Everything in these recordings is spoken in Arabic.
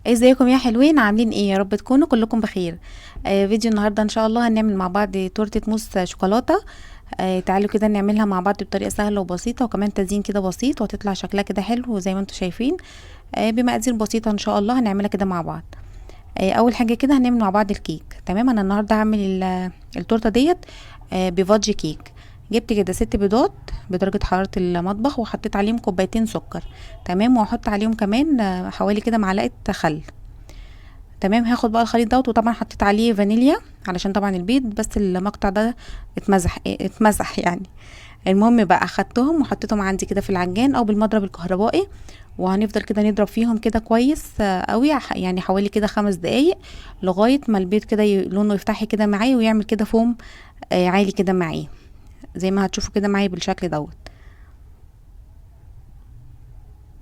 ازيكم يا حلوين؟ عاملين ايه؟ يا رب تكونوا كلكم بخير. فيديو النهارده ان شاء الله هنعمل مع بعض تورته موس شوكولاته. تعالوا كده نعملها مع بعض بطريقه سهله وبسيطه، وكمان تزيين كده بسيط، وهتطلع شكلها كده حلو زي ما انتم شايفين. بمقادير بسيطه ان شاء الله هنعملها كده مع بعض. اول حاجه كده هنعمل مع بعض الكيك. تمام، انا النهارده هعمل التورته ديت بفادج كيك. جبت كده 6 بيضات بدرجه حراره المطبخ، وحطيت عليهم كوبايتين سكر. تمام، وهحط عليهم كمان حوالي كده معلقه خل. تمام، هاخد بقى الخليط دوت، وطبعا حطيت عليه فانيليا علشان طبعا البيض، بس المقطع ده اتمسح يعني. المهم بقى اخدتهم وحطيتهم عندي كده في العجان او بالمضرب الكهربائي، وهنفضل كده نضرب فيهم كده كويس قوي، يعني حوالي كده 5 دقايق، لغايه ما البيض كده لونه يفتحي كده معايا ويعمل كده فوم عالي كده معايا، زي ما هتشوفوا كده معايا بالشكل دوت.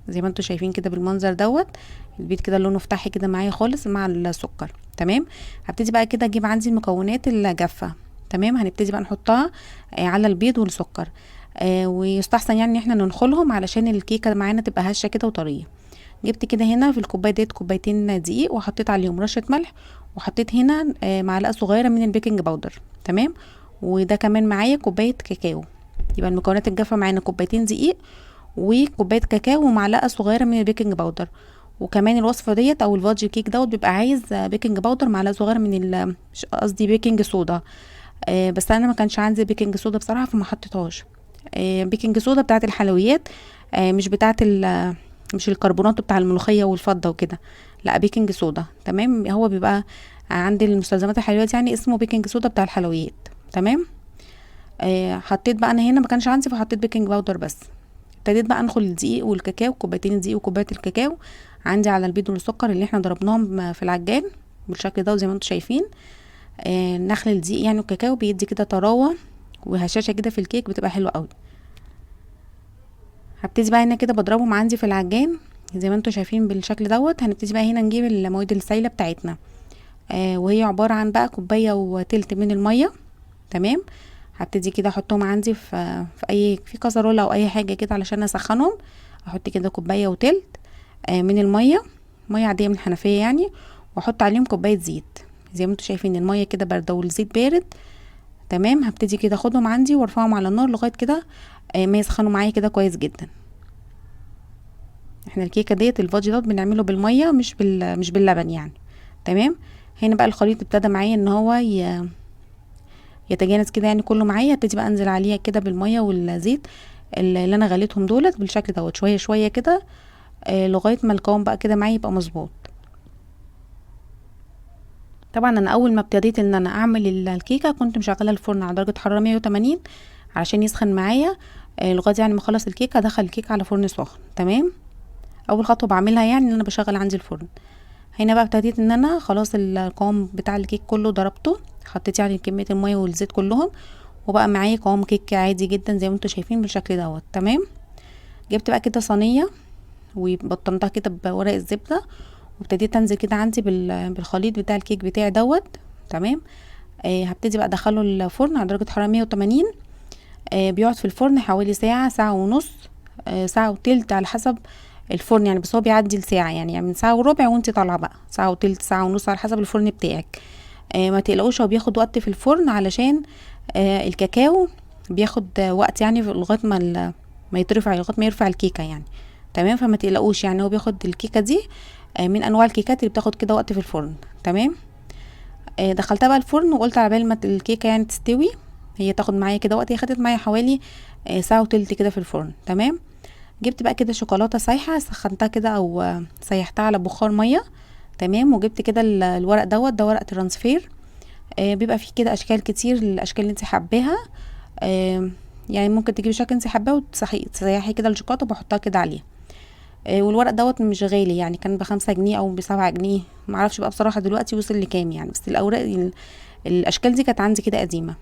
زي ما انتوا شايفين كده بالمنظر دوت، البيض كده لونه فتحي كده معايا خالص مع السكر. تمام، هبتدي بقى كده اجيب عندي المكونات الجافه. تمام، هنبتدي بقى نحطها على البيض والسكر. ويستحسن يعني ان احنا ننخلهم علشان الكيكه معانا تبقى هشه كده وطريه. جبت كده هنا في الكوبايه ديت كوبايتين دقيق، وحطيت عليهم رشه ملح، وحطيت هنا معلقه صغيره من البيكنج باودر. تمام، وده كمان معايا كوبايه كاكاو. يبقى المكونات الجافه معانا كوبايتين دقيق، وكوبايه كاكاو، ومعلقه صغيره من البيكنج باودر. وكمان الوصفه ديت او الفادج كيك دوت بيبقى عايز بيكنج باودر معلقه صغيره من مش قصدي بيكنج صودا. بس انا ما كانش عندي بيكنج صودا بصراحه فما حطيتهاش. بيكنج صودا بتاعه الحلويات، مش بتاعه مش الكربونات بتاع الملوخيه والفضه وكده. لا، بيكنج صودا. تمام، هو بيبقى عند المستلزمات الحلويات يعني اسمه بيكنج صودا بتاع الحلويات. تمام. حطيت بقى انا هنا ما كانش عندي فحطيت بيكنج باودر بس. ابتديت بقى انخل الدقيق والكاكاو، كوبايتين الدقيق وكوبايه الكاكاو عندي على البيض والسكر اللي احنا ضربناهم في العجان بالشكل ده، زي ما انتم شايفين. نخل الدقيق يعني والكاكاو بيدي كده طراوه وهشاشه كده في الكيك، بتبقى حلوه قوي. هبتدي بقى هنا كده بضربهم عندي في العجان زي ما انتم شايفين بالشكل دوت. هنبتدي بقى هنا نجيب المواد السائله بتاعتنا، وهي عباره عن بقى كوبايه وتلت من الميه. تمام، هبتدي كده احطهم عندي في كسرولة او اي حاجه كده علشان اسخنهم. احط كده كوبايه وتلت من الميه، ميه عاديه من الحنفيه يعني، واحط عليهم كوبايه زيت. زي ما انتم شايفين الميه كده بارده والزيت بارد. تمام، هبتدي كده اخدهم عندي وارفعهم على النار لغايه كده ما يسخنوا معايا كده كويس جدا. احنا الكيكه ديت الفادج دوت بنعمله بالميه مش باللبن يعني. تمام، هنا بقى الخليط ابتدى معايا ان هو يتجانس كده يعني كله معايا. ابتدي بقى انزل عليها كده بالميه والزيت اللي انا غليتهم دولت بالشكل دوت شويه شويه كده، لغايه ما القوام بقى كده معايا يبقى مظبوط. طبعا انا اول ما ابتديت ان انا اعمل الكيكه كنت مشغله الفرن على درجه حراره 180 علشان يسخن معايا، لغايه يعني ما اخلص الكيكه ادخل الكيكه على فرن سخن. تمام، اول خطوه بعملها يعني ان انا بشغل عندي الفرن. هنا بقى ابتديت ان انا خلاص القوام بتاع الكيك كله ضربته، حطيت يعني كميه الميه والزيت كلهم، وبقى معايا قوام كيك عادي جدا زي ما انتم شايفين بالشكل دوت. تمام، جبت بقى كده صينيه وبطنتها كده بورق الزبده، وابتديت انزل كده عندي بالخليط بتاع الكيك بتاعي دوت. تمام، هبتدي بقى ادخله الفرن على درجه حراره 180. بيقعد في الفرن حوالي ساعه، ساعه ونص، ساعه وتلت على حسب الفرن يعني، بس هو بيعدي الساعه يعني من ساعه وربع وانت طالعه بقى ساعه وتلت، ساعه ونص على حسب الفرن بتاعك. ما تقلقوش، هو بياخد وقت في الفرن علشان الكاكاو بياخد وقت يعني لغايه ما يترفع، لغايه ما يرفع الكيكه يعني. تمام، فما تقلقوش يعني هو بياخد الكيكه دي من انواع الكيكات اللي بتاخد كده وقت في الفرن. تمام، دخلتها بقى الفرن وقلت على بال ما الكيكه يعني تستوي، هي تاخد معايا كده وقت. هي خدت معايا حوالي ساعه وتلت كده في الفرن. تمام، جبت بقى كده شوكولاته سايحه سخنتها كده او سيحتها على بخار ميه. تمام، وجبت كده الورق دوت، ده ورق ترانسفير. بيبقى فيه كده اشكال كتير، الاشكال اللي انت حباها. آه يعني ممكن تجيبي شكل انت حباه وتسيحي كده الشوكولاته وبحطها كده عليها. والورق دوت مش غالي يعني، كان ب5 جنيه او ب7 جنيه، معرفش بقى بصراحه دلوقتي وصل لكام يعني، بس الاوراق الاشكال دي كانت عندي كده قديمه.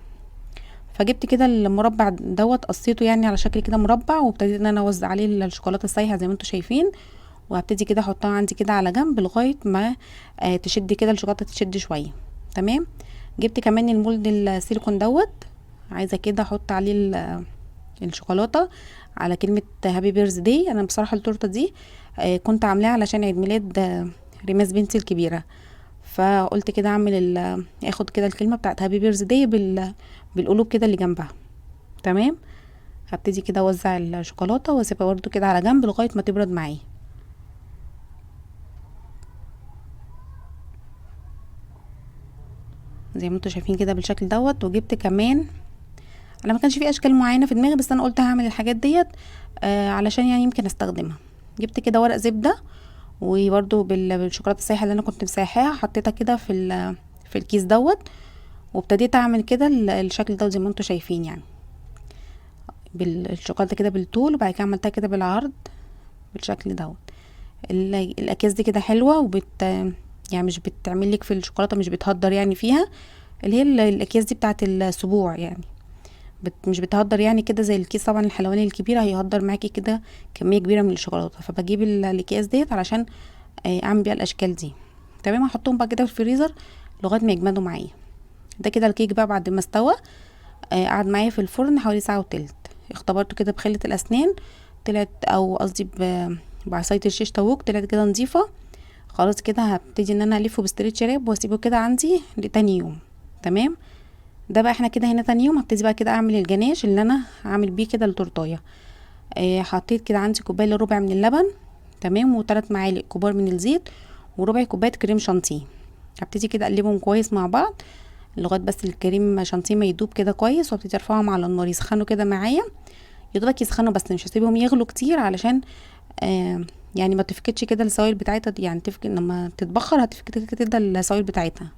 فجبت كده المربع دوت، قصيته يعني على شكل كده مربع، وابتديت ان انا اوزع عليه الشوكولاته السايحه زي ما انتم شايفين، وهبتدي كده احطها عندي كده على جنب لغايه ما تشد كده الشوكولاته تشد شويه. تمام، جبت كمان المولد السيليكون دوت، عايزه كده احط عليه الشوكولاته على كلمه هابي بيرث داي. انا بصراحه التورته دي كنت عاملاها علشان عيد ميلاد ريماس بنتي الكبيره. فقلت كده اعمل اخد كده الكلمه بتاعت هابي بيرث داي بالقلوب كده اللي جنبها. تمام. هبتدي كده اوزع الشوكولاته واسيبها برده كده على جنب لغايه ما تبرد معايا. زي ما انتوا شايفين كده بالشكل دوت. وجبت كمان، انا ما كانش في اشكال معينه في دماغي بس انا قلت هعمل الحاجات ديت علشان يعني يمكن استخدمها. جبت كده ورق زبده وبرده بالشوكولاته السايحه اللي انا كنت مسايحاها، حطيتها كده في الكيس دوت. وابتديت اعمل كده الشكل ده زي ما انتوا شايفين يعني بالشوكولاته كده بالطول، وبعد كده عملتها كده بالعرض بالشكل دوت. الاكياس دي كده حلوه يعني مش بتعمل لك في الشوكولاته، مش بتهدر يعني فيها، اللي هي الاكياس دي بتاعه السبوع يعني مش بتهدر يعني كده زي الكيس طبعا الحلواني الكبيره هيهدر معاكي كده كميه كبيره من الشوكولاته. فبجيب الاكياس ديت علشان اعمل بيها الاشكال دي. تمام. هحطهم بقى كده في الفريزر لغايه ما يجمدوا معايا. ده كده الكيك بقى بعد ما استوى قعد معايا في الفرن حوالي ساعه وتلت. اختبرته كده بخله الاسنان، طلعت او قصدي بعصايه الشيش طاووق، طلعت كده نظيفه. خلاص كده هبتدي ان انا الفه بستريتش راب واسيبه كده عندي لتاني يوم. تمام. ده بقى احنا كده هنا تاني يوم هبتدي بقى كده اعمل الجناش اللي انا هعمل بيه كده التورتايه. حطيت كده عندي كوبايه الا ربع من اللبن. تمام. و3 معالق كبار من الزيت وربع كوبايه كريم شانتيه. هبتدي كده اقلبهم كويس مع بعض لغايه بس الكريم شانتيه ما يدوب كده كويس، وابتدي ارفعهم على النار يسخنوا كده معايا. يدوبك يسخنوا بس مش هسيبهم يغلوا كتير علشان يعني ما تفقدش كده السوائل بتاعتها دي، يعني تفقد لما تتبخر هتفقد كده السوائل بتاعتها،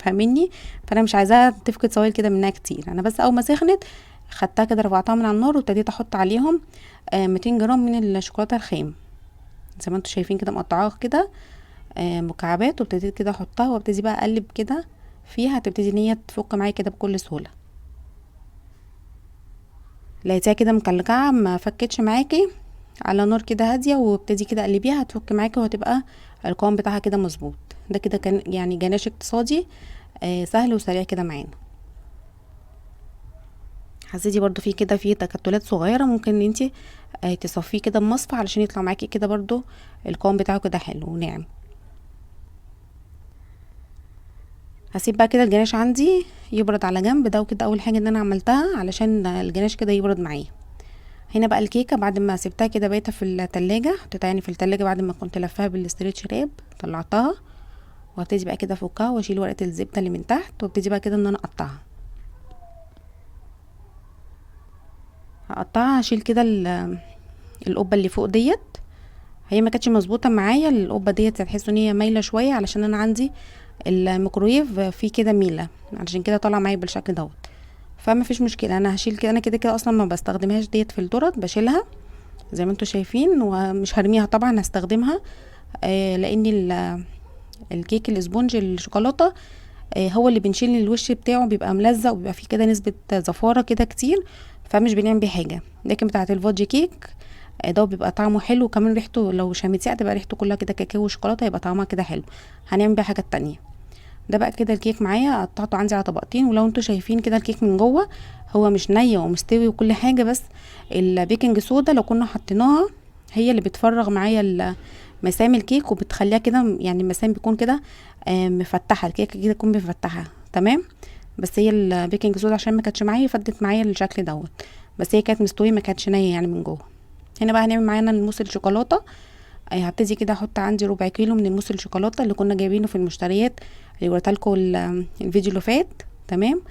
فاهميني؟ فانا مش عايزاها تفقد سوائل كده منها كتير. انا بس اول ما سخنت خدتها كده رفعتها من على النار وابتديت احط عليهم 200 جرام من الشوكولاته الخام زي ما انتوا شايفين كده مقطعاها كده مكعبات، وابتديت كده احطها وابتدي بقى اقلب كده فيها، هتبتدي ان هي تفك معايا كده بكل سهوله. لقيتيها كده مكلكعه ما فكتش معاكي، على نار كده هاديه وابتدي كده قلبيها هتفك معاكي وهتبقى القوام بتاعها كده مظبوط. ده كده كان يعني جناش اقتصادي سهل وسريع كده معانا. حسيتي برضو فيه كده فيه تكتلات صغيره، ممكن ان انتي تصفيه كده بمصفى علشان يطلع معاكي كده برضو القوام بتاعه كده حلو وناعم. هسيب بقى كده الجناش عندي يبرد على جنب. ده وكده اول حاجه ان انا عملتها علشان الجناش كده يبرد معايا. هنا بقى الكيكه بعد ما سبتها كده بايته في التلاجة، حطيتها يعني في التلاجة بعد ما كنت لفاها بالاستريتش راب، طلعتها وابتدي بقى كده افكها واشيل ورقه الزبده اللي من تحت وابتدي بقى كده ان انا اقطعها. هقطعها هشيل كده القبه اللي فوق ديت، هي ما كانتش مظبوطه معايا القبه ديت، هتحسوا ان هي مايله شويه علشان انا عندي الميكرويف فيه كده ميله، علشان كده طالع معايا بالشكل دوت. فما فيش مشكله، انا هشيل كده، انا كده اصلا ما بستخدمهاش ديت في التورت، بشيلها زي ما انتوا شايفين ومش هرميها طبعا، هستخدمها لان الكيك الاسبونج الشوكولاته هو اللي بنشيل الوش بتاعه بيبقى ملزق وبيبقى فيه كده نسبه زفاره كده كتير، فمش بنعمل بيه حاجه. لكن بتاعه الفودج كيك ده بيبقى طعمه حلو، وكمان ريحته لو شميتيه هتبقى ريحته كلها كده كاكاو وشوكولاته، يبقى طعمها كده حلو. هنعمل بيها حاجات تانية. ده بقى كده الكيك معايا قطعته عندي على طبقتين، ولو انتوا شايفين كده الكيك من جوه هو مش ني ومستوي وكل حاجه، بس البيكنج صودا لو كنا حطيناها هي اللي بتفرغ معايا مسام الكيك وبتخليها كده، يعني المسام بيكون كده مفتحه، الكيكه كده تكون مفتحه. تمام. بس هي البيكنج صودا عشان ما كانتش معايا فدت معايا الشكل دوت، بس هي كانت مستويه ما كانتش نيه يعني من جوه. هنا بقى هنعمل معانا الموس الشوكولاته. هبتدي كده احط عندي ربع كيلو من الموس الشوكولاته اللي كنا جايبينه في المشتريات اللي وريتها لكم الفيديو اللي فات. تمام.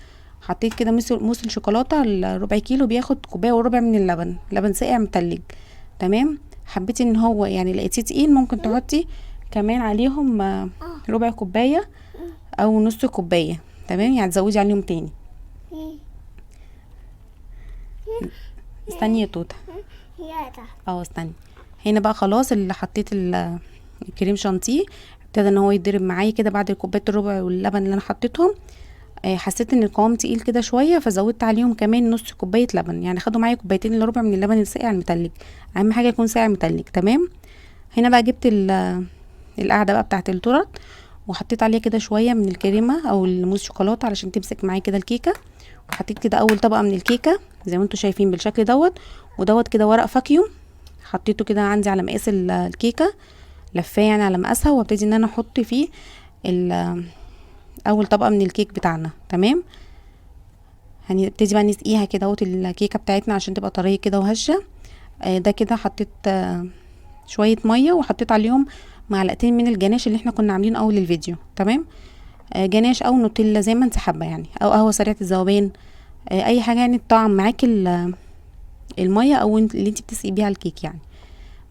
حطيت كده موس الشوكولاته الربع كيلو بياخد كوبايه وربع من اللبن، لبن ساقع متلج. تمام. حبيتي ان هو يعني لقيتيه تقيل ممكن تحطي كمان عليهم ربع كوبايه او نص كوبايه. تمام. يعني تزودي عليهم تاني. استني يا توته. استني. هنا بقى خلاص اللي حطيت الكريم شانتيه ابتدى ان هو يتضرب معايا كده بعد كوبايه الربع واللبن اللي انا حطيتهم. حسيت ان القوام تقيل كده شويه فزودت عليهم كمان نص كوبايه لبن، يعني خدوا معايا كوبايتين الا ربع من اللبن الساقع المتلج، اهم حاجه يكون ساقع متلج. تمام. هنا بقى جبت القاعده بقى بتاعه التورت وحطيت عليها كده شويه من الكريمه او الموز شوكولاته علشان تمسك معايا كده الكيكه. وحطيت كده اول طبقه من الكيكه زي ما انتوا شايفين بالشكل دوت، ودوت كده ورق فاكيوم حطيته كده عندي على مقاس الكيكه لفاه يعني على مقاسها، وابتدي ان انا احط فيه اول طبقه من الكيك بتاعنا. تمام، هنبتدي بقى نسقيها كده اهوت الكيكه بتاعتنا عشان تبقى طريه كده وهشه. ده كده حطيت شويه ميه، وحطيت عليهم معلقتين من الجناش اللي احنا كنا عاملين اول الفيديو. تمام، جناش او نوتيلا زي ما انت حابه يعني، او قهوه سريعه الذوبان، اي حاجه يعني تطعم معاكي الميه او اللي انت بتسقي بيها الكيك يعني.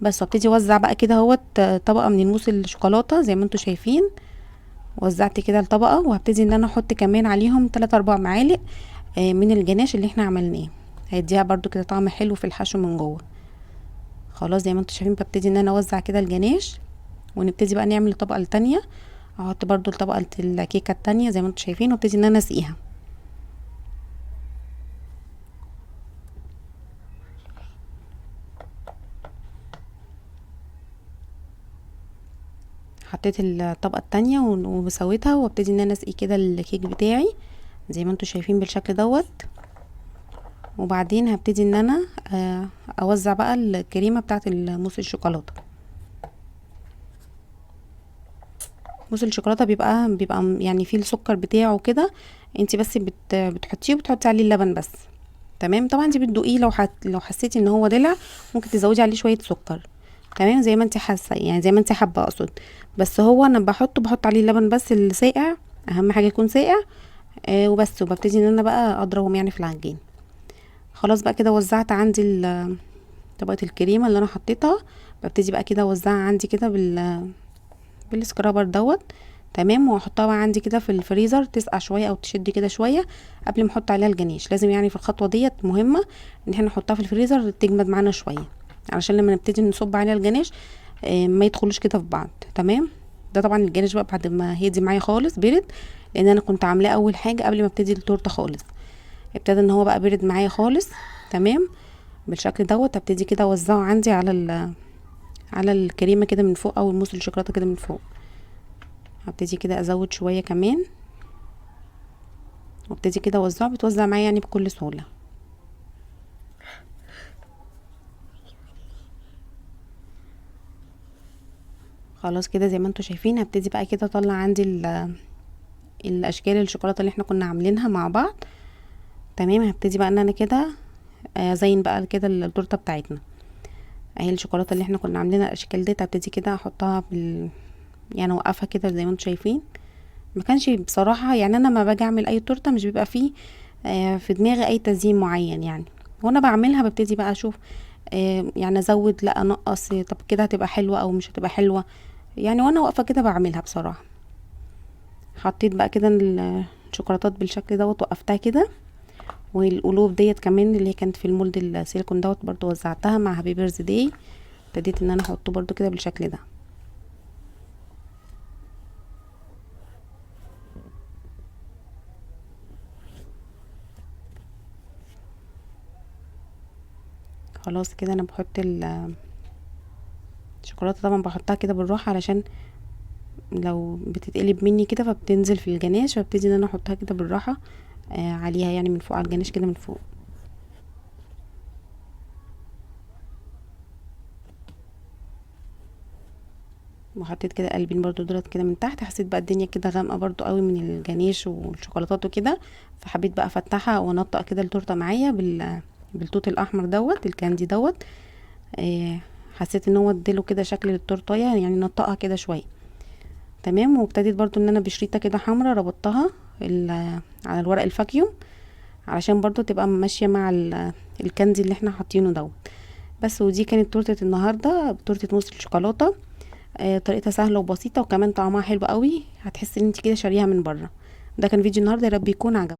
بس وابتدي اوزع بقى كده اهوت طبقه من الموس الشوكولاته زي ما انتم شايفين. وزعت كده الطبقه، وهبتدي ان انا احط كمان عليهم 3 4 معالق من الجناش اللي احنا عملناه، هيديها برضو كده طعم حلو في الحشو من جوه. خلاص زي ما انتم شايفين ببتدي ان انا اوزع كده الجناش، ونبتدي بقى نعمل الطبقه التانية. احط برضو الطبقه الكيكه التانية زي ما انتم شايفين، وابتدي ان انا اسقيها. حطيت الطبقه التانية وسويتها، وابتدي ان انا اسقي كده الكيك بتاعي زي ما انتم شايفين بالشكل دوت. وبعدين هبتدي ان انا اوزع بقى الكريمه بتاعه الموس الشوكولاته. موس الشوكولاته بيبقى يعني فيه السكر بتاعه كده، انتي بس بتحطيه وبتحطي عليه اللبن بس. تمام، طبعا انتي بتدوقيه، لو حسيتي ان هو دلع ممكن تزودي عليه شويه سكر. تمام، زي ما انتي حاسه يعني، زي ما انتي حابه اقصد. بس هو انا بحط عليه اللبن بس الساقع، اهم حاجه يكون ساقع. وبس، وببتدي ان انا بقى اضربهم يعني في العجين. خلاص بقى كده وزعت عندي طبقه الكريمه اللي انا حطيتها. ببتدي بقى كده اوزعها عندي كده بالسكرابر دوت. تمام، واحطها بقى عندي كده في الفريزر تسقع شويه او تشد كده شويه قبل ما احط عليها الجناش. لازم يعني في الخطوه ديت مهمه ان احنا نحطها في الفريزر تجمد معانا شويه، علشان لما نبتدي نصب عليها الجناش ما يدخلوش كده في بعض. تمام، ده طبعا الجناش بقى بعد ما هيدي معايا خالص برد، لان انا كنت عاملاه اول حاجه قبل ما ابتدي التورته خالص. ابتدى ان هو بقى برد معايا خالص. تمام، بالشكل دوت ابتدي كده اوزعه عندي على الكريمه كده من فوق، او الموس الشوكولاته كده من فوق. هبتدي كده ازود شويه كمان، وابتدي كده اوزعه، بتوزع معايا يعني بكل سهوله. خلاص كده زي ما انتم شايفين، هبتدي بقى كده اطلع عندي الاشكال الشوكولاته اللي احنا كنا عاملينها مع بعض. تمام، هبتدي بقى ان انا كده ازين بقى كده التورته بتاعتنا اهي. الشوكولاته اللي احنا كنا عاملينها الاشكال ديت هبتدي كده احطها يعني اوقفها كده زي ما انتم شايفين. ما كانش بصراحه يعني، انا ما باجي اعمل اي تورته مش بيبقى فيه في دماغي اي تزيين معين يعني. وانا بعملها ببتدي بقى اشوف يعني ازود لا انقص، طب كده هتبقى حلوه او مش هتبقى حلوه يعني. وانا واقفه كده بعملها بصراحه. حطيت بقى كده الشوكولاتات بالشكل دوت، وقفتها كده. والقلوب ديت كمان اللي هي كانت في المولد السيليكون دوت برضو وزعتها مع هابي بيرث داي. ابتديت ان انا احطه برضو كده بالشكل ده. خلاص كده انا بحط الشوكولاته طبعا بحطها كده بالراحه، علشان لو بتتقلب مني كده فبتنزل في الجناش، فابتدي ان انا احطها كده بالراحه عليها يعني من فوق على الجناش كده من فوق. وحطيت كده قلبين برضو دولت كده من تحت. حسيت بقى الدنيا كده غامقه برضو قوي من الجناش والشوكولاتات وكده، فحبيت بقى افتحها وانطق كده التورته معايا بالتوت الاحمر دوت الكاندي دوت. حسيت ان هو اديله كده شكل للتورتايه يعني، نطقها كده شويه. تمام، وابتديت برضو ان انا بشريطه كده حمراء ربطتها على الورق الفاكيوم، علشان برضو تبقى ماشيه مع الكاندي اللي احنا حاطينه دوت. بس ودي كانت تورته النهارده، تورته موس الشوكولاته. طريقتها سهله وبسيطه، وكمان طعمها حلو قوي، هتحسي ان انت كده شاريها من بره. ده كان فيديو النهارده، يا رب يكون عجبكم.